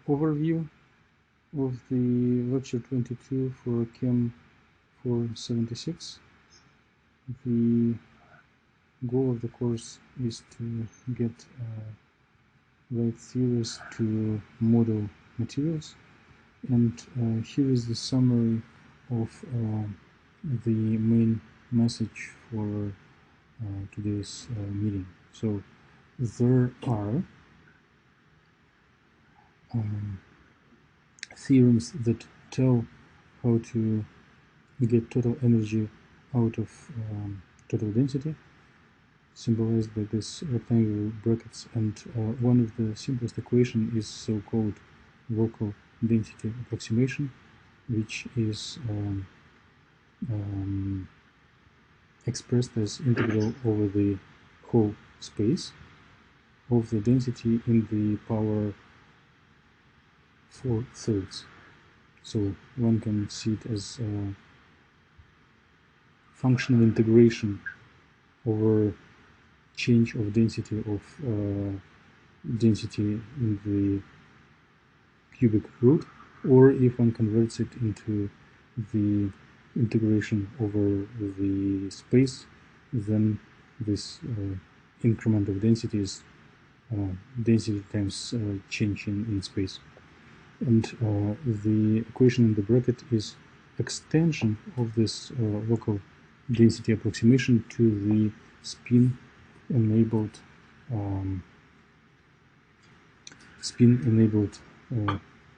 overview of the lecture 22 for CHEM476. The goal of the course is to get right theories to model materials, and here is the summary of the main message for today's meeting. So there are theorems that tell how to get total energy out of total density, symbolized by this rectangular brackets, and one of the simplest equation is so-called local density approximation, which is expressed as integral over the whole space of the density in the power 4/3. So one can see it as functional integration over change of density in the cubic root, or if one converts it into the integration over the space, then this increment of density is density times change in space. And the equation in the bracket is extension of this local density approximation to the spin-enabled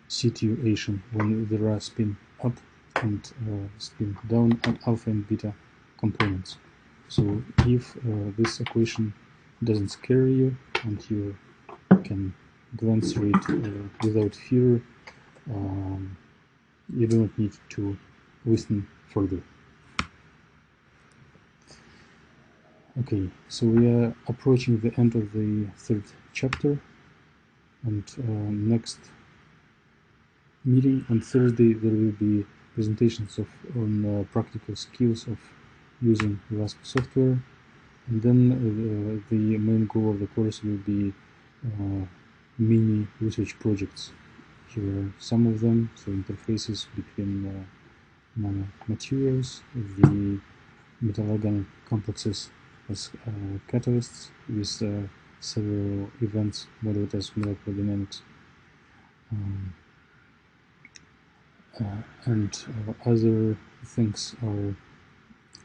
situation when there are spin up and spin down and alpha and beta components. So if this equation doesn't scare you and you can glance through it without fear, you do not need to listen further. Okay, so we are approaching the end of the third chapter, and next meeting on Thursday there will be presentations on practical skills of using WASP software, and then the main goal of the course will be mini research projects. Here are some of them, so interfaces between nanomaterials, the metal organic complexes as catalysts with several events modeled as molecular dynamics, and other things are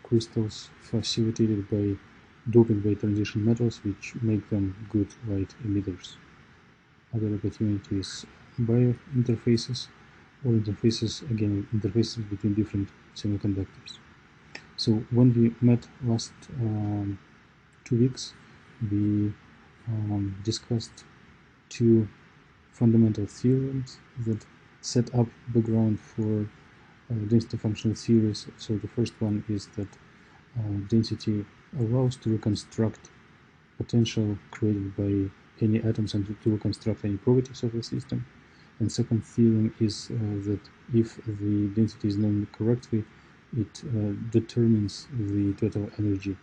crystals facilitated by doping by transition metals, which make them good light emitters. Other opportunities biointerfaces, or interfaces, again, interfaces between different semiconductors. So when we met last 2 weeks, we discussed two fundamental theorems that set up background for density functional theories. So the first one is that density allows to reconstruct potential created by any atoms and to reconstruct any properties of the system. And second theorem is that if the density is known correctly, it determines the total energy.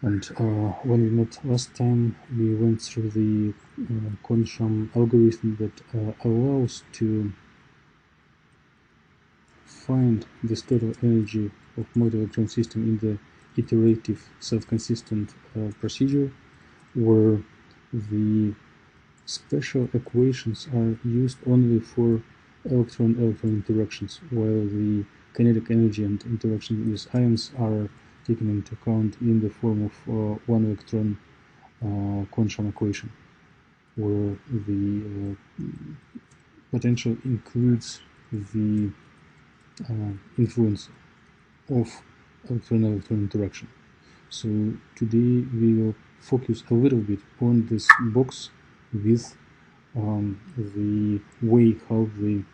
And when we met last time, we went through the Consham algorithm that allows to find this total energy of multi-electron system in the iterative self-consistent procedure, where the special equations are used only for electron-electron interactions, while the kinetic energy and interaction with ions are taken into account in the form of one electron Consham equation, where the potential includes the influence of electron-electron interaction. So today we will focus a little bit on this box with the way how the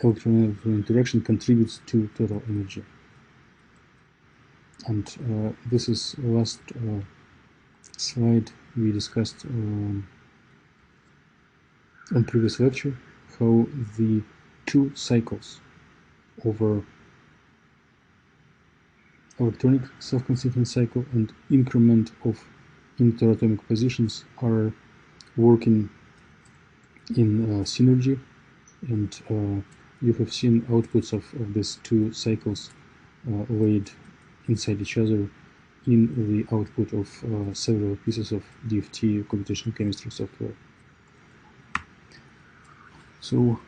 electron-electron interaction contributes to total energy. And this is the last slide we discussed on previous lecture, how the two cycles over electronic self-consistent cycle and increment of interatomic positions are working in synergy, and you have seen outputs of these two cycles laid inside each other in the output of several pieces of DFT computational chemistry software. So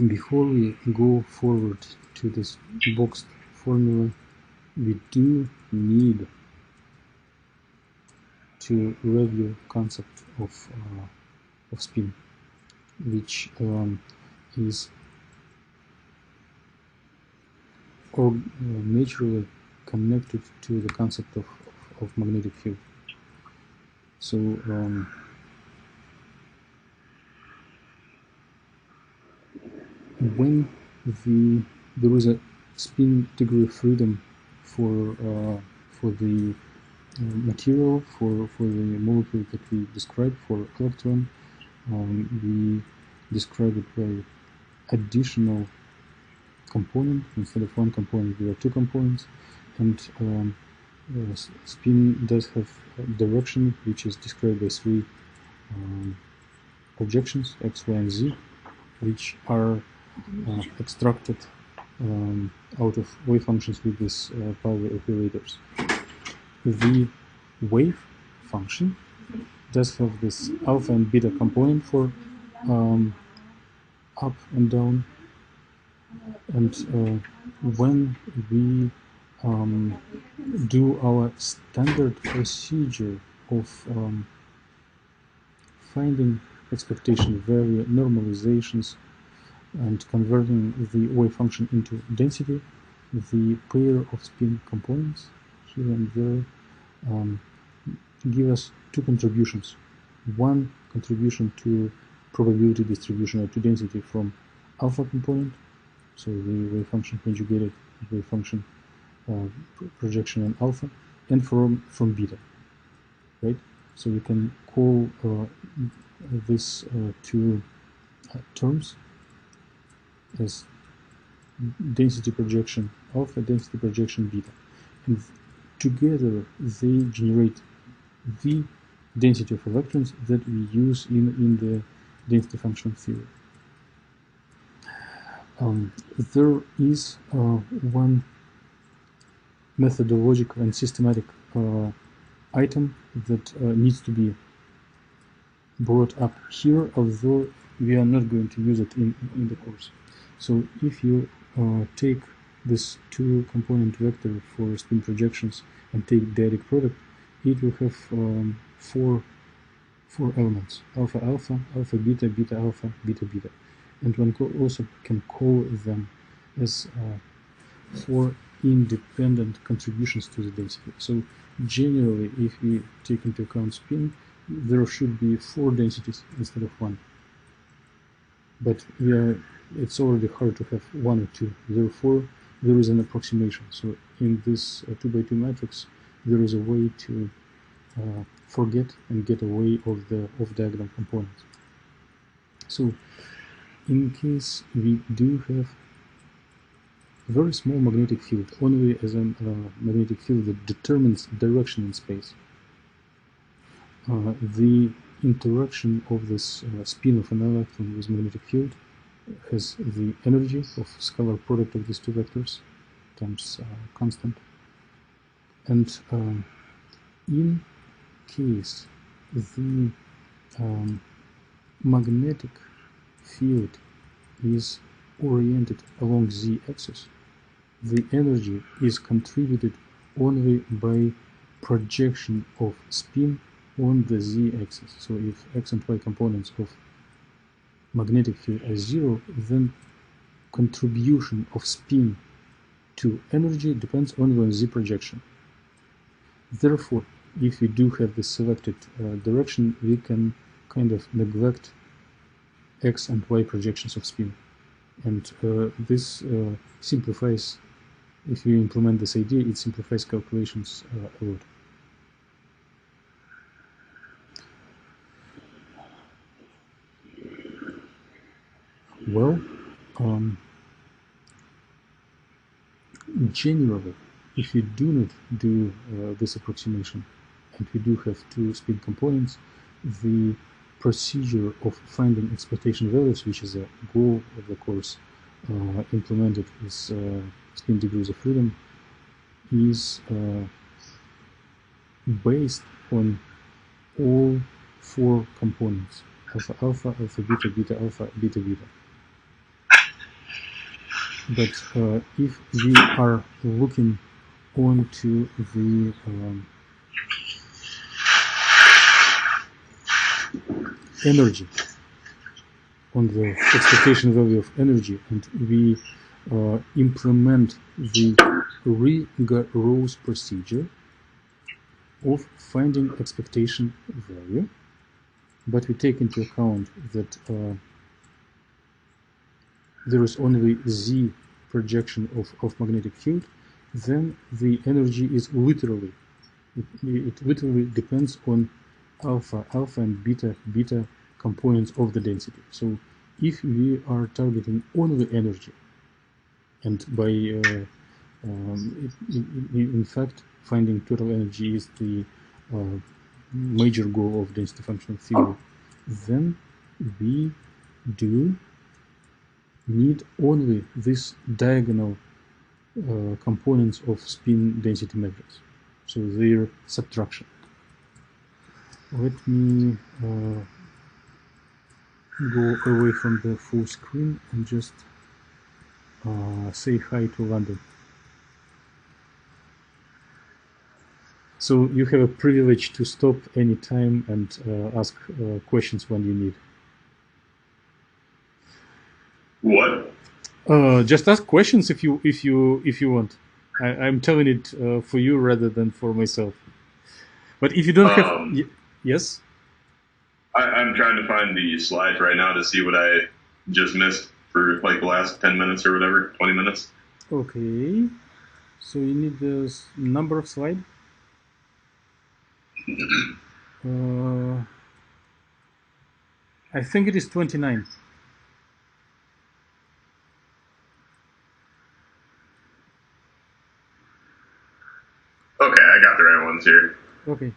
before we go forward to this boxed formula, we do need to review concept of spin, which is naturally connected to the concept of magnetic field. So when there is a spin degree of freedom for the material, for the molecule that we described for electron, we describe it by additional component. Instead of one component, there are two components, and spin does have direction, which is described by three projections, x, y, and z, which are extracted out of wave functions with these power operators. The wave function does have this alpha and beta component for up and down, and when we do our standard procedure of finding expectation value, normalizations, and converting the wave function into density, the pair of spin components here and there give us two contributions. One contribution to probability distribution or to density from alpha component, so the wave function conjugated wave function projection on alpha, and from beta, right? So we can call these two terms as density projection alpha, density projection beta, and together they generate the density of electrons that we use in the density function theory. There is one methodological and systematic item that needs to be brought up here, although we are not going to use it in the course. So if you take this two component vector for spin projections and take dyadic product, it will have four elements: alpha alpha, alpha beta, beta alpha, beta beta, and one also can call them as four independent contributions to the density. So generally, if we take into account spin, there should be four densities instead of one. But it's already hard to have one or two. Therefore, there is an approximation. So in this 2x2 matrix, there is a way to forget and get away of the off-diagonal components. So in case we do have a very small magnetic field, only as a magnetic field that determines direction in space, the interaction of this spin of an electron with magnetic field has the energy of scalar product of these two vectors times constant. And in case the magnetic field is oriented along z-axis, the energy is contributed only by projection of spin on the z-axis. So if x and y components of magnetic field are zero, then contribution of spin to energy depends only on z projection. Therefore, if we do have this selected direction, we can kind of neglect x and y projections of spin. And this simplifies, if you implement this idea, it simplifies calculations a lot. Well, generally, if you do not do this approximation, and we do have two spin components, the procedure of finding expectation values, which is a goal of the course, implemented with spin degrees of freedom, is based on all four components: alpha alpha, alpha beta, beta alpha, beta beta. But if we are looking onto the energy, on the expectation value of energy, and we implement the rigorous procedure of finding expectation value, but we take into account that there is only Z projection of magnetic field, then the energy is literally, it literally depends on alpha alpha and beta beta components of the density. So if we are targeting only energy, and by in fact finding total energy is the major goal of density functional theory, then we do need only this diagonal components of spin density matrix, so their subtraction. Let me go away from the full screen and just say hi to London. So you have a privilege to stop anytime and ask questions when you need. What? Just ask questions if you want. I'm telling it for you rather than for myself. But if you don't have, yes. I'm trying to find the slides right now to see what I just missed for like the last 10 minutes or whatever, 20 minutes. Okay. So you need the number of slide. I think it is 29. Okay, I got the right ones here. Okay,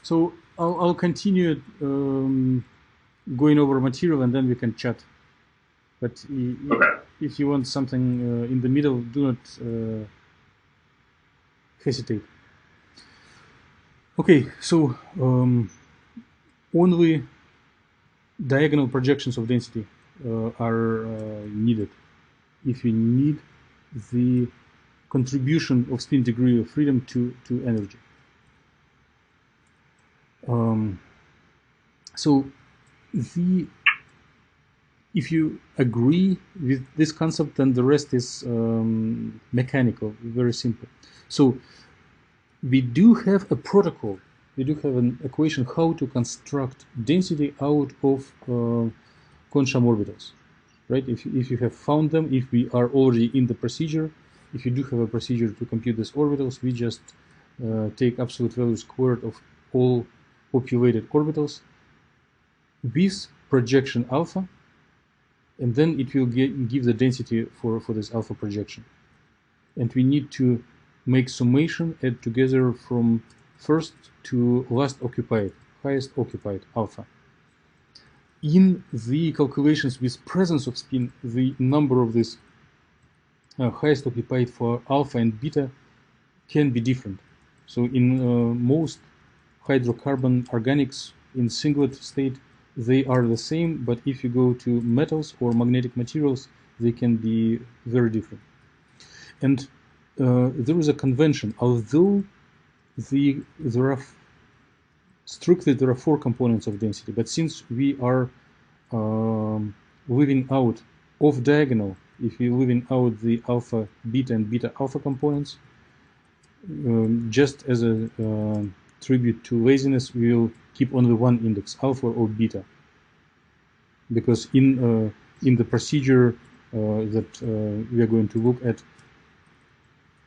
so I'll continue going over material and then we can chat. But if you want something in the middle, do not hesitate. Okay, so only diagonal projections of density are needed if we need the contribution of spin degree of freedom to energy. So if you agree with this concept, then the rest is mechanical, very simple. So we do have a protocol, we do have an equation how to construct density out of Kohn-Sham orbitals, right? If you have found them, if we are already in the procedure, if you do have a procedure to compute these orbitals, we just take absolute value squared of all populated orbitals with projection alpha, and then it will give the density for this alpha projection. And we need to make summation, add together from first to last occupied, highest occupied alpha. In the calculations with presence of spin, the number of this highest occupied for alpha and beta can be different. So in most hydrocarbon organics in singlet state, they are the same, but if you go to metals or magnetic materials, they can be very different. And there is a convention, although there are strictly there are four components of density, but since we are leaving out off diagonal, if we're leaving out the alpha beta and beta alpha components, just as a tribute to laziness, we will keep only one index, alpha or beta, because in the procedure that we are going to look at,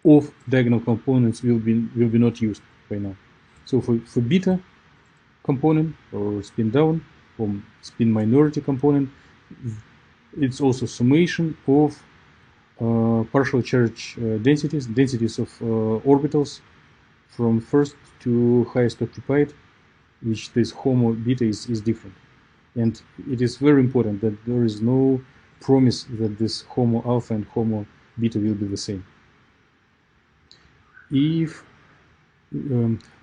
off diagonal components will be not used by now. So for beta component or spin down, or spin minority component, it's also summation of partial charge densities of orbitals from first to highest occupied, which this homo beta is different. And it is very important that there is no promise that this homo alpha and homo beta will be the same. If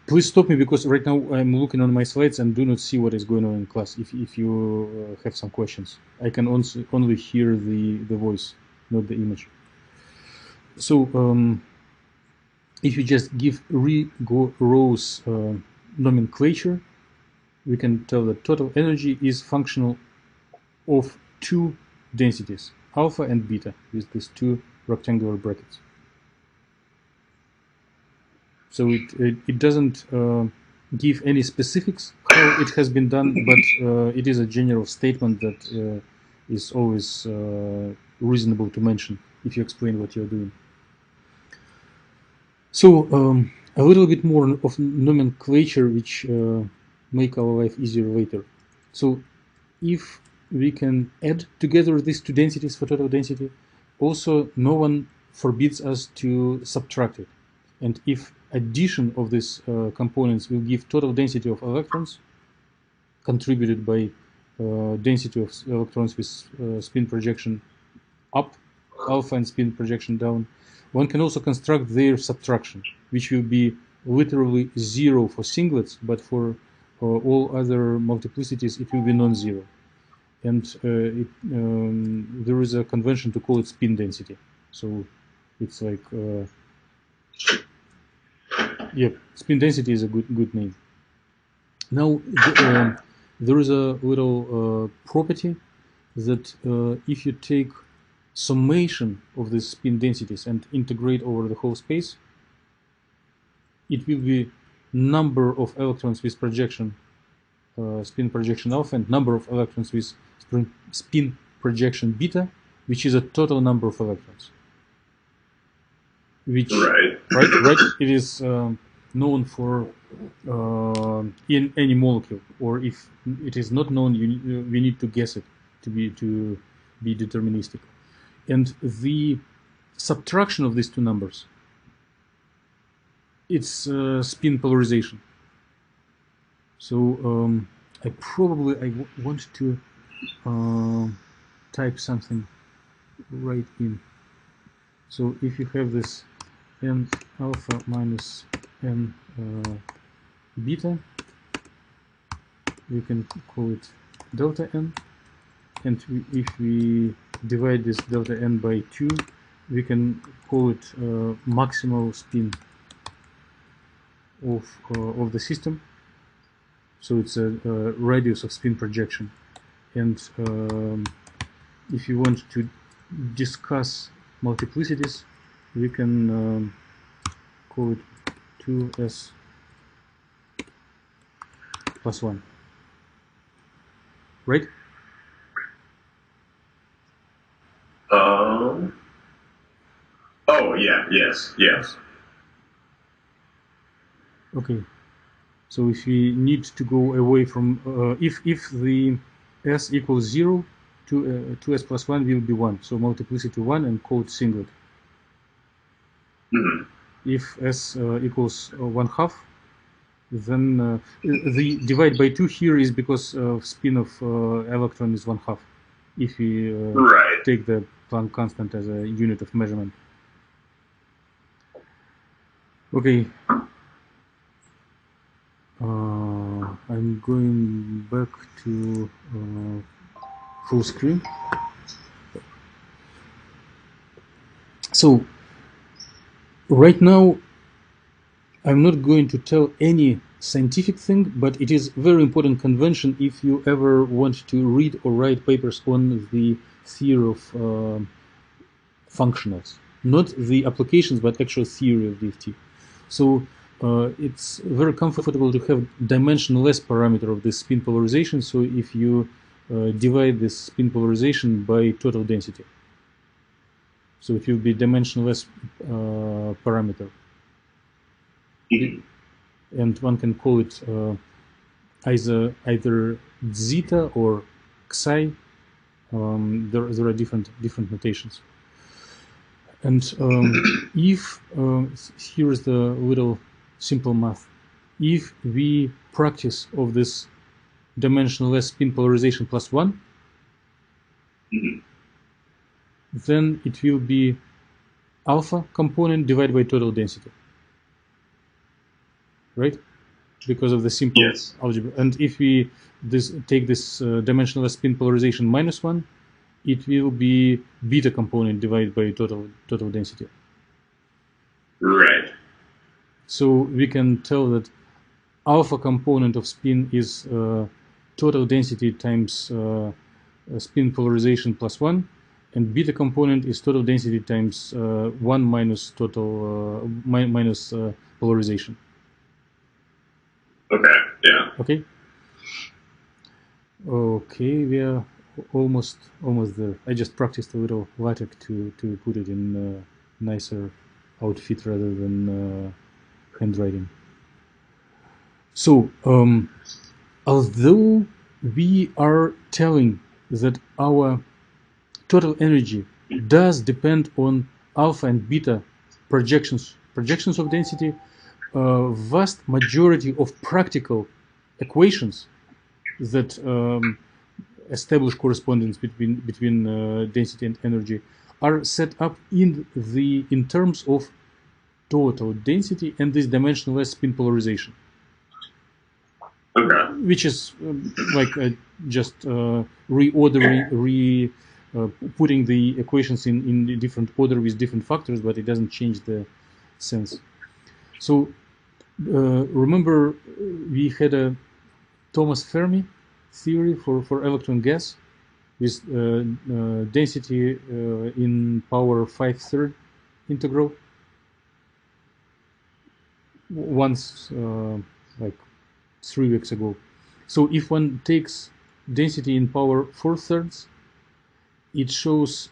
please stop me, because right now I'm looking on my slides and do not see what is going on in class. If you have some questions, I can only hear the voice, not the image. So if you just give rows nomenclature, we can tell that total energy is functional of two densities, alpha and beta, with these two rectangular brackets. So it doesn't give any specifics how it has been done, but it is a general statement that is always reasonable to mention if you explain what you're doing. So a little bit more of nomenclature which make our life easier later. So if we can add together these two densities for total density, also no one forbids us to subtract it. And if addition of these components will give total density of electrons contributed by density of electrons with spin projection up, alpha, and spin projection down, one can also construct their subtraction, which will be literally zero for singlets, but for all other multiplicities it will be non-zero. And there is a convention to call it spin density. So it's like yeah, spin density is a good name. Now there is a little property that if you take summation of these spin densities and integrate over the whole space, it will be number of electrons with projection spin projection alpha and number of electrons with spin projection beta, which is a total number of electrons. Which right, it is known for in any molecule, or if it is not known, we need to guess it to be deterministic. And the subtraction of these two numbers, it's spin polarization. So I want to type something right in. So if you have this n alpha minus n beta, we can call it delta n, and if we divide this delta n by 2, we can call it maximal spin of the system. So it's a radius of spin projection. And if you want to discuss multiplicities, we can call it 2s plus 1, right? Oh yeah, yes. Okay. So if we need to go away from if the s equals 0, 2s plus 1 will be 1. So multiplicity 1 and call it singlet. Mm-hmm. If s equals 1/2, then the divide by 2 here is because spin of electron is 1/2. If we take the Planck constant as a unit of measurement. Okay. I'm going back to full screen. So right now I'm not going to tell any scientific thing, but it is very important convention if you ever want to read or write papers on the theory of functionals, not the applications, but actual theory of DFT. So it's very comfortable to have dimensionless parameter of this spin polarization. So if you divide this spin polarization by total density, so it will be dimensionless parameter. And one can call it either zeta or psi. There are different notations. And if here is the little simple math. If we practice of this dimensionless spin polarization plus 1, then it will be alpha component divided by total density, right? Because of the simple algebra. And if we take this dimensionless spin polarization minus 1, it will be beta component divided by total density. Right. So we can tell that alpha component of spin is total density times spin polarization plus 1, and beta component is total density times 1 minus total minus polarization. Okay. Yeah. Okay. Okay, we are almost there. I just practiced a little LaTeX to put it in nicer outfit rather than handwriting. So, although we are telling that our total energy does depend on alpha and beta projections of density, vast majority of practical equations that establish correspondence between density and energy are set up in terms of total density and this dimensionless spin polarization. Okay. Which is like just reordering, putting the equations in a different order with different factors, but it doesn't change the sense. So remember, we had a Thomas Fermi theory for electron gas with density in power 5/3 integral. Once, like 3 weeks ago. So if one takes density in power 4/3, it shows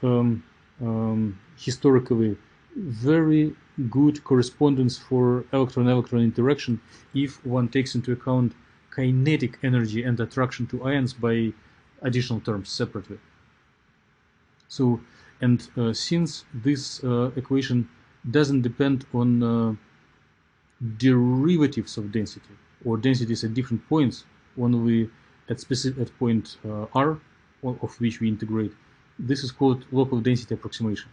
historically very good correspondence for electron-electron interaction if one takes into account kinetic energy and attraction to ions by additional terms separately. So, and since this equation doesn't depend on derivatives of density or densities at different points, only at point r, of which we integrate, this is called local density approximation.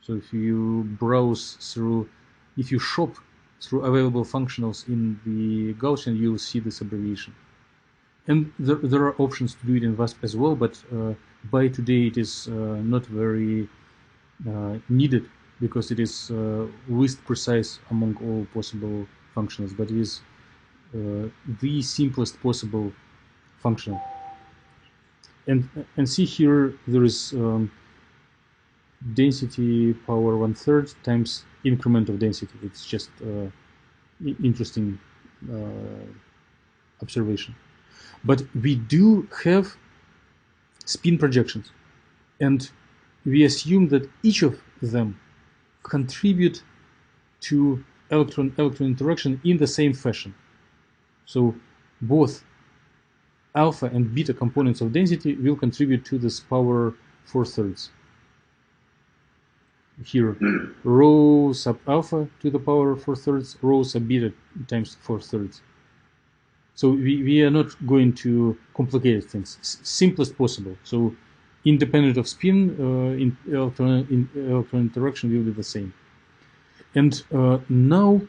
So if you browse through, if you shop through available functionals in the Gaussian, you'll see this abbreviation. And there are options to do it in VASP as well, but by today it is not very needed because it is least precise among all possible functionals, but it is the simplest possible functional. And see here there is density power 1/3 times increment of density. It's just interesting observation. But we do have spin projections, and we assume that each of them contribute to electron-electron interaction in the same fashion. So both alpha and beta components of density will contribute to this power 4/3. Here, rho sub alpha to the power 4/3, rho sub beta times 4/3. So we are not going to complicate things. Simplest possible. So independent of spin, electron interaction will be the same. And now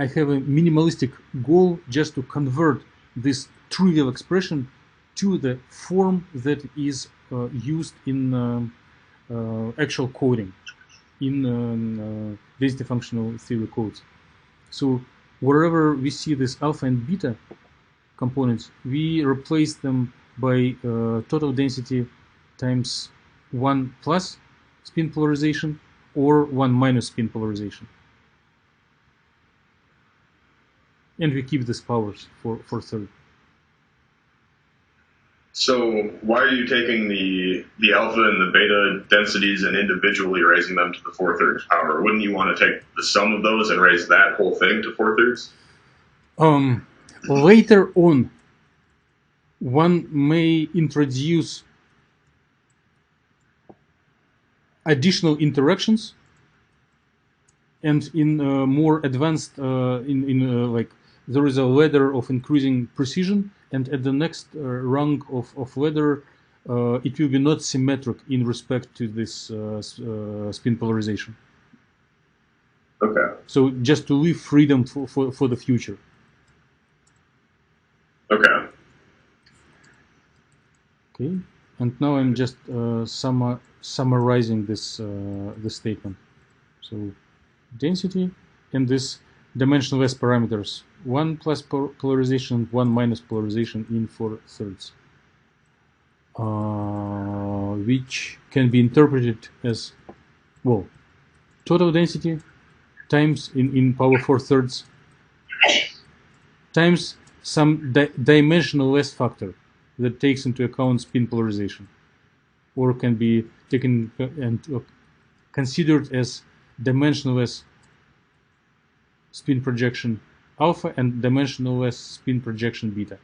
I have a minimalistic goal just to convert this trivial expression to the form that is used in actual coding, in density functional theory codes. So wherever we see this alpha and beta components, we replace them by total density times 1 plus spin polarization or 1 minus spin polarization. And we keep these powers for third. So why are you taking the alpha and the beta densities and individually raising them to the 4/3 power? Wouldn't you want to take the sum of those and raise that whole thing to 4/3? Later on, one may introduce additional interactions, and in more advanced, like there is a ladder of increasing precision, and at the next rung of ladder, it will be not symmetric in respect to this spin polarization. Okay. So just to leave freedom for the future. Okay. Okay, and now I'm just summarizing this this statement. So density and this dimensionless parameters: 1 plus polarization, 1 minus polarization in 4/3, which can be interpreted as, well, total density times in power 4/3 times some dimensionless factor that takes into account spin polarization, or can be taken and considered as dimensionless spin projection alpha and dimensionless spin projection beta.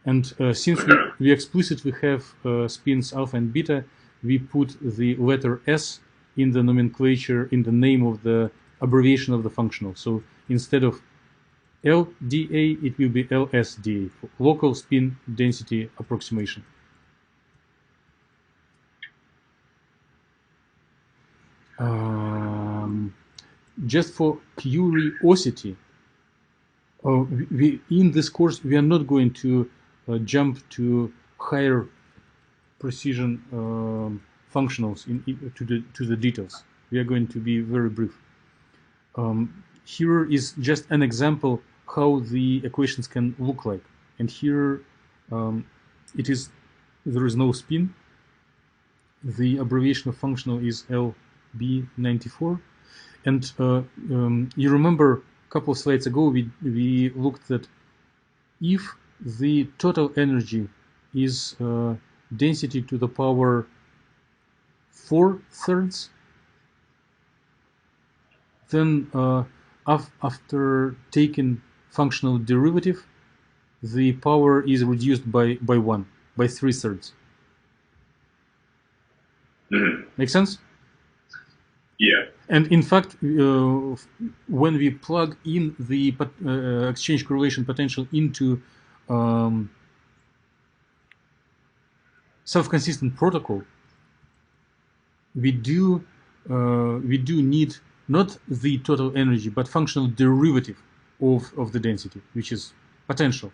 And since we explicitly have spins alpha and beta, we put the letter S in the nomenclature, in the name of the abbreviation of the functional. So instead of LDA, it will be LSDA, local spin density approximation. Just for curiosity, in this course we are not going to jump to higher precision functionals to the details. We are going to be very brief. Here is just an example how the equations can look like, and here there is no spin. The abbreviation of functional is LB94, and you remember a couple of slides ago we looked at if the total energy is density to the power 4/3, then after taking functional derivative, the power is reduced by 1, by 3/3. Make sense? Yeah. And in fact, when we plug in the exchange correlation potential into self-consistent protocol, we do need not the total energy, but functional derivative of the density, which is potential.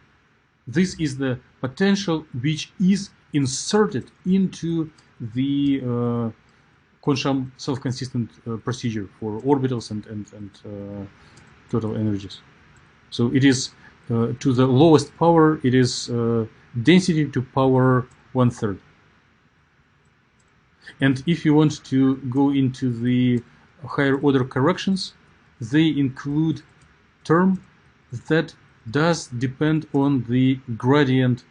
This is the potential which is inserted into the Kohn-Sham self-consistent procedure for orbitals and total energies. So it is to the lowest power, it is density to power 1/3. And if you want to go into the higher order corrections, they include term that does depend on the gradient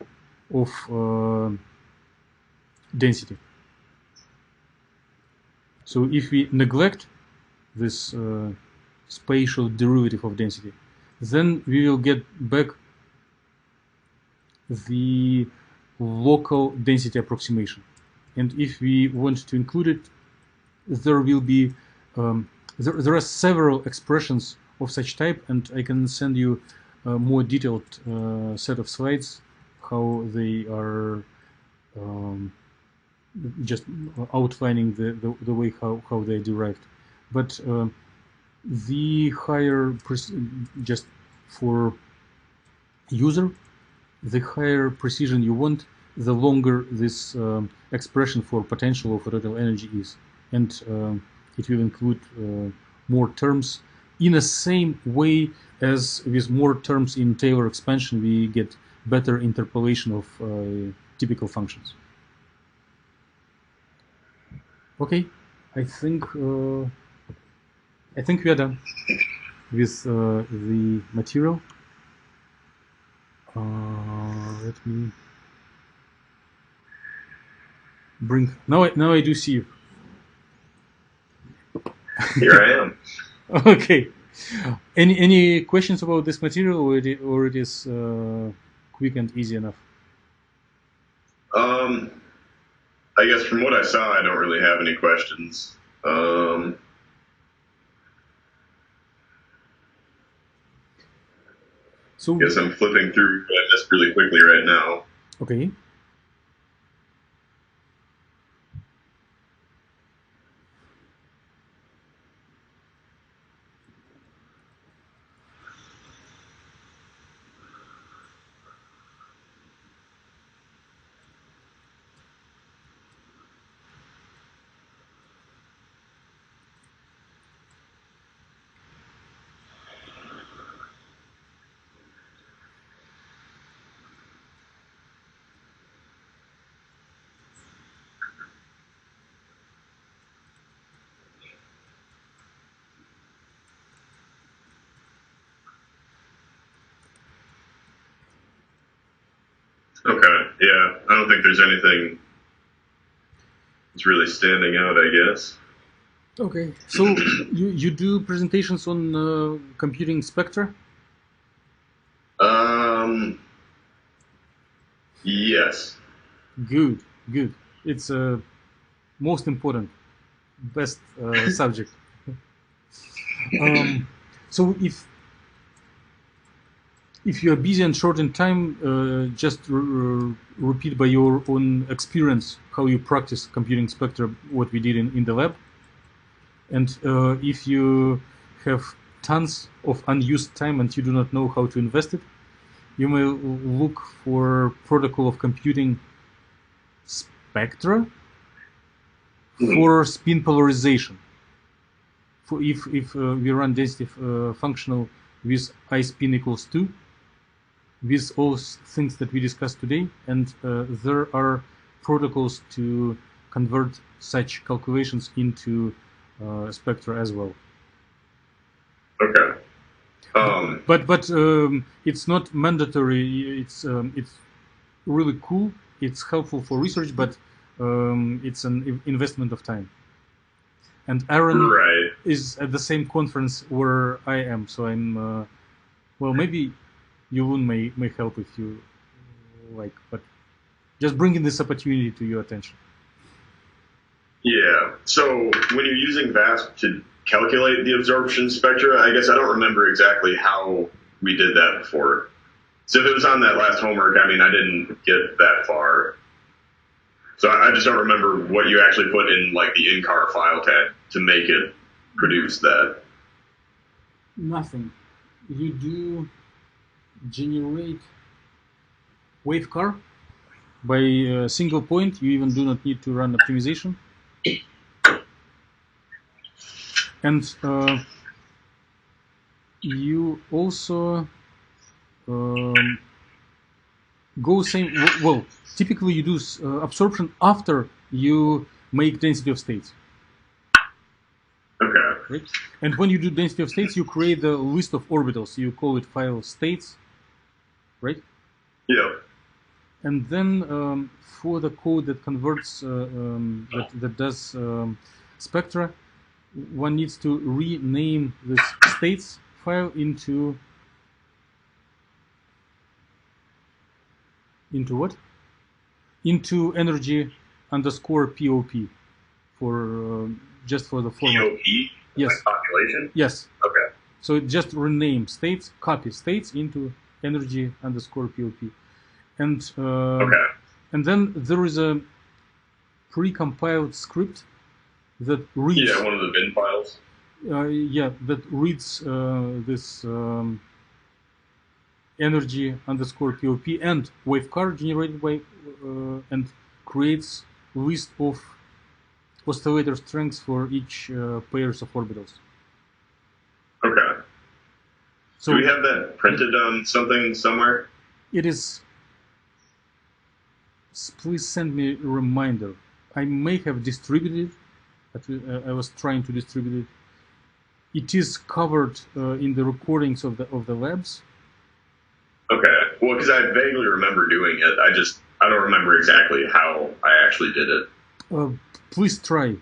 of density. So if we neglect this spatial derivative of density, then we will get back the local density approximation. And if we want to include it, there will be there are several expressions of such type, and I can send you a more detailed set of slides how they are just outlining the way how they are derived. But the higher, just for user, the higher precision you want, the longer this expression for potential or for total energy is, and it will include more terms in the same way as with more terms in Taylor expansion we get better interpolation of typical functions. Okay, I think we are done with the material. Let me bring. Now I do see you. Here I am. Okay. Any questions about this material, or it is quick and easy enough? I guess from what I saw, I don't really have any questions. So Guess I'm flipping through this really quickly right now. okay. Okay, yeah, I don't think there's anything that's really standing out, I guess. Okay. So you do presentations on computing spectra? Yes. Good, good. It's most important, best subject. So if you are busy and short in time, just repeat by your own experience how you practice computing spectra, what we did in the lab. And if you have tons of unused time and you do not know how to invest it, you may look for protocol of computing spectra for spin polarization. For if we run density functional with I spin equals 2, with all things that we discussed today, and there are protocols to convert such calculations into spectra as well. Okay. But it's not mandatory. It's really cool. It's helpful for research, but it's an investment of time. And Aaron is at the same conference where I am, so I'm. Well, maybe Yulun may help if you like, but just bringing this opportunity to your attention. Yeah. So when you're using VASP to calculate the absorption spectra, I guess I don't remember exactly how we did that before. So if it was on that last homework, I mean, I didn't get that far. So I just don't remember what you actually put in like the in-car file tag to make it produce that. Nothing. You do generate wave car by a single point. You even do not need to run optimization. And you also go same. Well, typically you do absorption after you make density of states. Okay. Right? And when you do density of states, you create the list of orbitals. You call it file states, right? Yeah. And then for the code that converts, that does spectra, one needs to rename this states file into what? Into energy underscore POP for just for the format. POP? Yes. Like population? Yes. Okay. So it just rename states, copy states into energy underscore POP. And okay. And then there is a pre-compiled script that reads. Yeah, one of the bin files. Yeah, that reads this energy underscore POP and wave car generated by and creates list of oscillator strengths for each pairs of orbitals. Okay. So do we have that printed on something somewhere? It is. Please send me a reminder. I may have distributed it. I was trying to distribute it. It is covered in the recordings of the labs. Okay. Well, because I vaguely remember doing it. I don't remember exactly how I actually did it. Please try,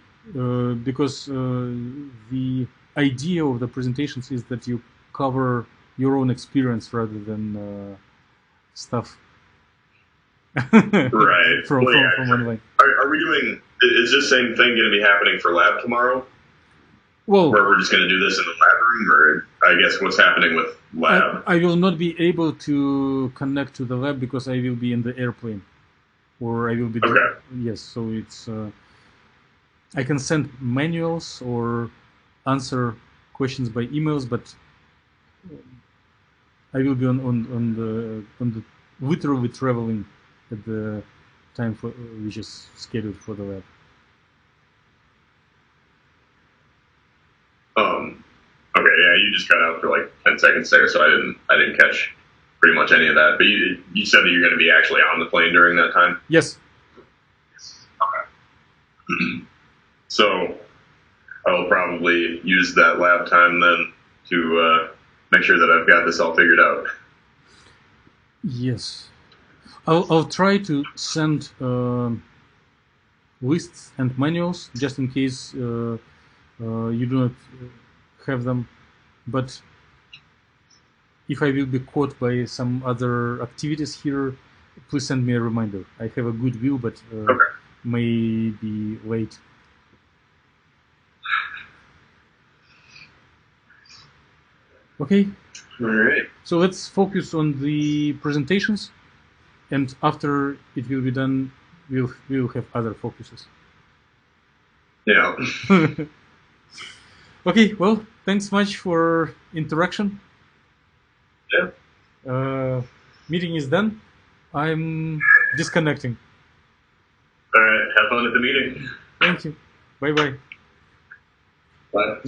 because the idea of the presentations is that you cover your own experience rather than stuff. Right. from online. Are we doing? Is this same thing going to be happening for lab tomorrow? Well, where we're just going to do this in the lab room, or? I guess what's happening with lab. I will not be able to connect to the lab because I will be in the airplane, or I will be. Okay. Yes, so it's. I can send manuals or answer questions by emails, but I will be on the literally traveling at the time for which is scheduled for the lab. Okay, yeah, you just got out for like 10 seconds there, so I didn't catch pretty much any of that. But you said that you're going to be actually on the plane during that time. Yes. Okay. So I'll probably use that lab time then to make sure that I've got this all figured out. Yes. I'll try to send lists and manuals just in case you do not have them. But if I will be caught by some other activities here, please send me a reminder. I have a good view, but Okay. may be late. Okay. All right. So let's focus on the presentations, and after it will be done, we'll have other focuses. Yeah. Okay. Well, thanks much for interaction. Yeah. Meeting is done. I'm disconnecting. All right. Have fun at the meeting. Thank you. Bye-bye. Bye.